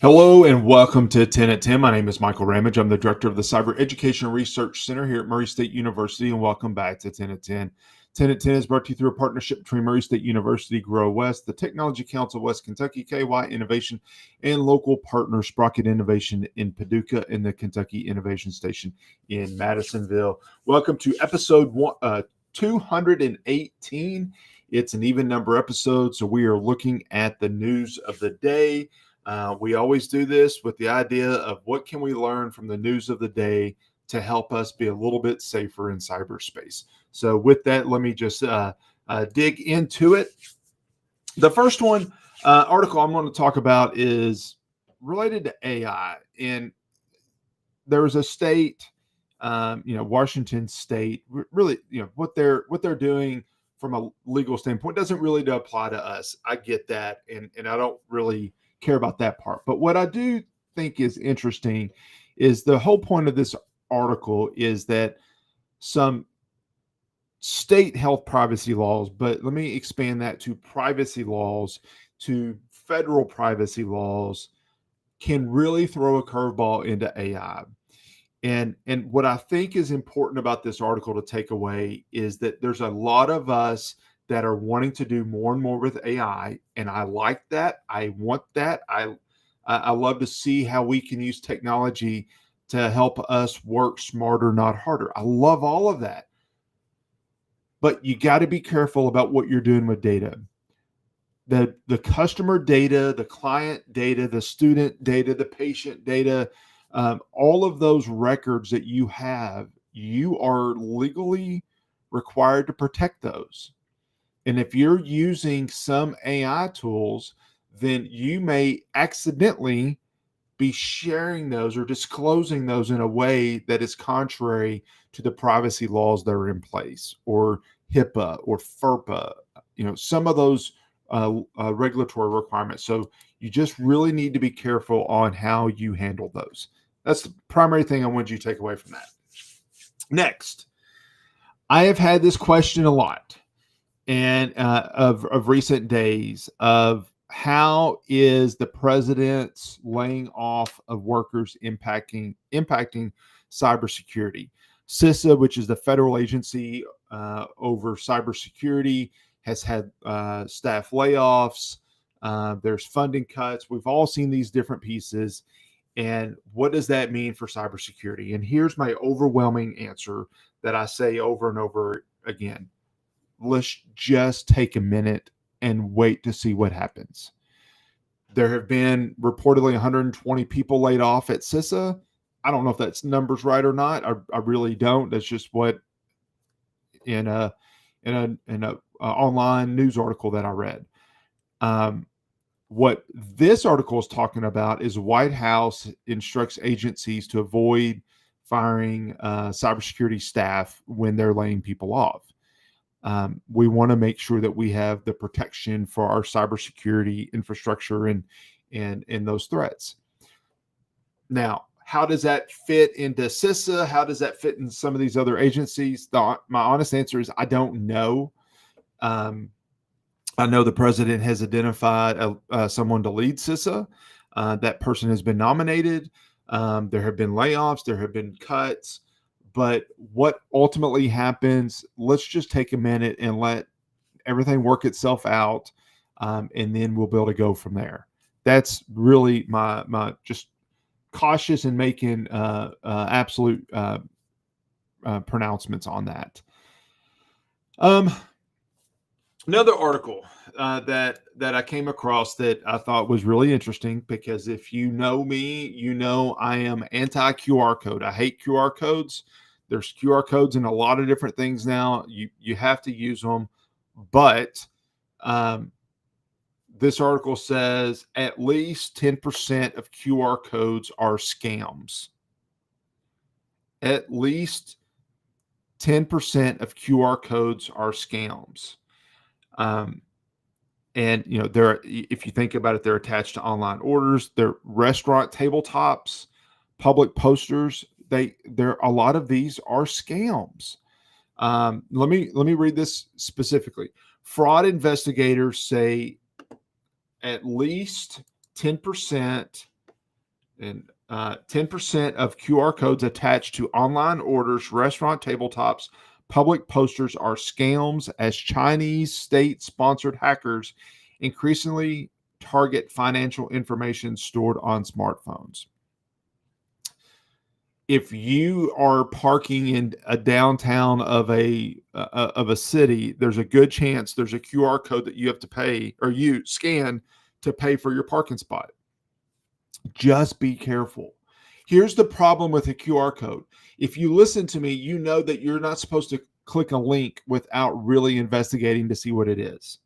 Hello and welcome to 10 at 10. My name is Michael Ramage. I'm the director of the Cyber Education Research Center here at Murray State University, and welcome back to 10 at 10. 10 at 10 is brought to you through a partnership between Murray State University, Grow West, the Technology Council of West Kentucky, KY Innovation, and local partner Sprocket Innovation in Paducah and the Kentucky Innovation Station in Madisonville. Welcome to episode 218. It's an even number episode, so we are looking at the news of the day. We always do this with the idea of what can we learn from the news of the day to help us be a little bit safer in cyberspace. So with that, let me just dig into it. The first one article I'm going to talk about is related to AI. And there was a state, Washington State, really, what they're doing from a legal standpoint doesn't really apply to us. I get that, and I don't really care about that part. But what I do think is interesting is the whole point of this article is that some state health privacy laws, but let me expand that to privacy laws, to federal privacy laws, can really throw a curveball into AI. And what I think is important about this article to take away is that there's a lot of us that are wanting to do more and more with AI, and I like that. I want that. I love to see how we can use technology to help us work smarter, not harder. I love all of that. But you got to be careful about what you're doing with data. The customer data, the client data, the student data, the patient data, all of those records that you have, you are legally required to protect those. And if you're using some AI tools, then you may accidentally be sharing those or disclosing those in a way that is contrary to the privacy laws that are in place, or HIPAA or FERPA, some of those regulatory requirements. So you just really need to be careful on how you handle those. That's the primary thing I want you to take away from that. Next, I have had this question a lot, and of recent days, of how is the president's laying off of workers impacting cybersecurity. CISA, which is the federal agency over cybersecurity, has had staff layoffs. There's funding cuts. We've all seen these different pieces. And what does that mean for cybersecurity? And here's my overwhelming answer that I say over and over again. Let's just take a minute and wait to see what happens. There have been reportedly 120 people laid off at CISA. I don't know if that's numbers right or not. I really don't. That's just what in a online news article that I read. What this article is talking about is White House instructs agencies to avoid firing cybersecurity staff when they're laying people off. We want to make sure that we have the protection for our cybersecurity infrastructure and those threats. Now, how does that fit into CISA? How does that fit in some of these other agencies? My honest answer is I don't know. I know the president has identified someone to lead CISA. That person has been nominated. There have been layoffs. There have been cuts. But what ultimately happens, let's just take a minute and let everything work itself out, and then we'll be able to go from there. That's really my just cautious in making absolute pronouncements on that. Another article that I came across that I thought was really interesting, because if you know me, you know I am anti-QR code. I hate QR codes. There's QR codes in a lot of different things now. You have to use them. But this article says at least 10% of QR codes are scams. At least 10% of QR codes are scams. And they're, if you think about it, they're attached to online orders, they're restaurant tabletops, public posters. There a lot of these are scams. Let me read this specifically. Fraud investigators say at least 10% And 10% of QR codes attached to online orders, restaurant tabletops, public posters are scams as Chinese state-sponsored hackers increasingly target financial information stored on smartphones. If you are parking in a downtown of a city, there's a good chance there's a QR code that you have to pay or you scan to pay for your parking spot. Just be careful. Here's the problem with a QR code. If you listen to me, you know that you're not supposed to click a link without really investigating to see what it is.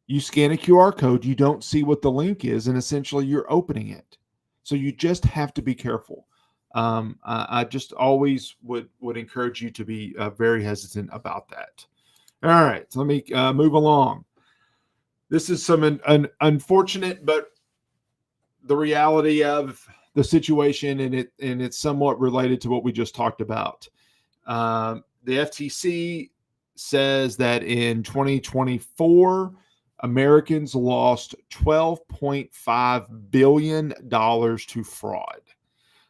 You scan a QR code, you don't see what the link is, and essentially you're opening it. So you just have to be careful. I just always would encourage you to be very hesitant about that. All right, so let me move along. This is some unfortunate, but the reality of the situation, and it's somewhat related to what we just talked about. The FTC says that in 2024, Americans lost $12.5 billion to fraud.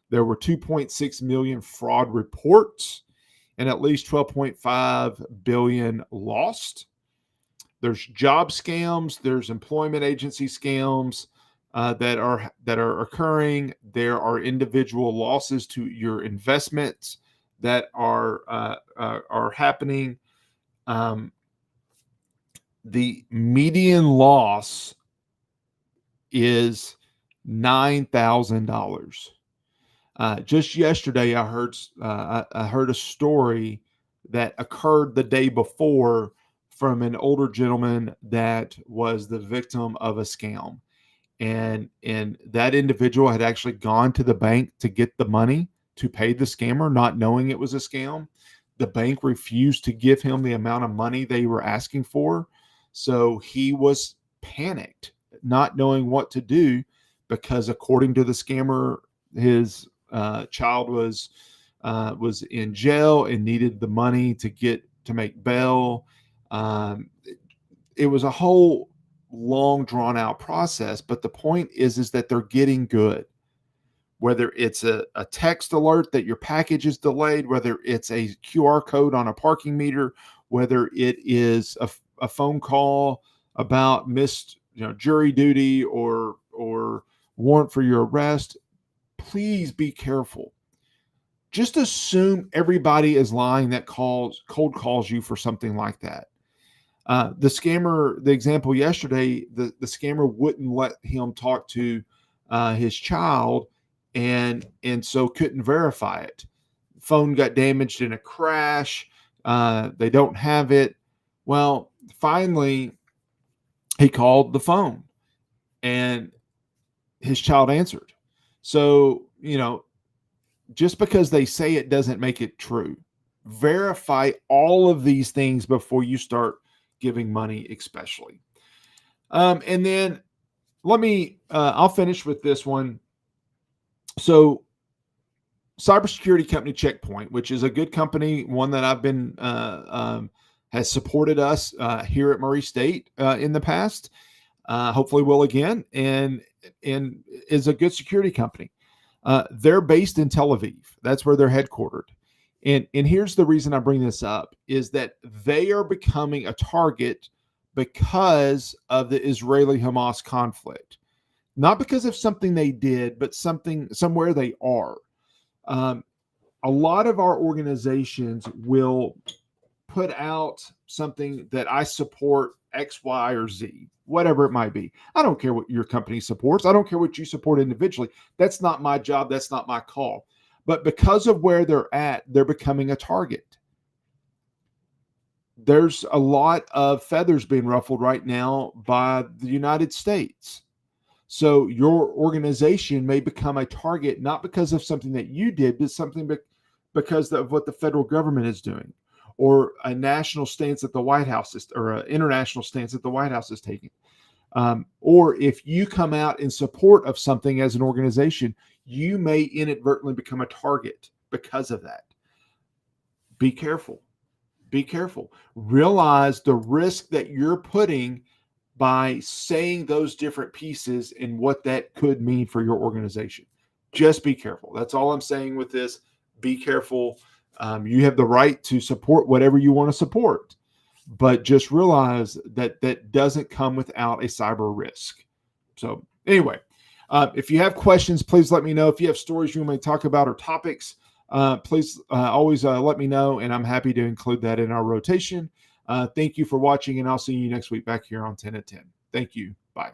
There were 2.6 million fraud reports and at least 12.5 billion lost. There's job scams, there's employment agency scams that are occurring. There are individual losses to your investments that are happening. The median loss is $9,000. Just yesterday, I heard a story that occurred the day before from an older gentleman that was the victim of a scam, and that individual had actually gone to the bank to get the money to pay the scammer, not knowing it was a scam. The bank refused to give him the amount of money they were asking for, so he was panicked, not knowing what to do, because according to the scammer, his child was in jail and needed the money to make bail. It was a whole long drawn out process, but the point is that they're getting good. Whether it's a text alert that your package is delayed, whether it's a QR code on a parking meter, whether it is a phone call about missed jury duty or warrant for your arrest, please be careful. Just assume everybody is lying that cold calls you for something like that. The scammer, the example yesterday, the scammer wouldn't let him talk to his child, and so couldn't verify it. Phone got damaged in a crash. They don't have it. Well, finally, he called the phone, and his child answered. So, just because they say it doesn't make it true. Verify all of these things before you start giving money, especially. And then I'll finish with this one. So, cybersecurity company Checkpoint, which is a good company, one that I've been has supported us here at Murray State in the past. Hopefully, will again, and is a good security company. They're based in Tel Aviv. That's where they're headquartered. And here's the reason I bring this up is that they are becoming a target because of the Israeli-Hamas conflict. Not because of something they did, but somewhere they are. A lot of our organizations will put out something that I support X, Y, or Z, whatever it might be. I don't care what your company supports. I don't care what you support individually. That's not my job. That's not my call. But because of where they're at, they're becoming a target. There's a lot of feathers being ruffled right now by the United States. So your organization may become a target, not because of something that you did, but something because of what the federal government is doing, or a national stance that the White House is, or an international stance that the White House is taking. Or if you come out in support of something as an organization, you may inadvertently become a target because of that. Be careful. Be careful. Realize the risk that you're putting by saying those different pieces and what that could mean for your organization. Just be careful. That's all I'm saying with this. Be careful. You have the right to support whatever you want to support, but just realize that that doesn't come without a cyber risk. So, anyway, if you have questions, please let me know. If you have stories you want me to talk about or topics, please always let me know, and I'm happy to include that in our rotation. Thank you for watching, and I'll see you next week back here on 10 at 10. Thank you. Bye.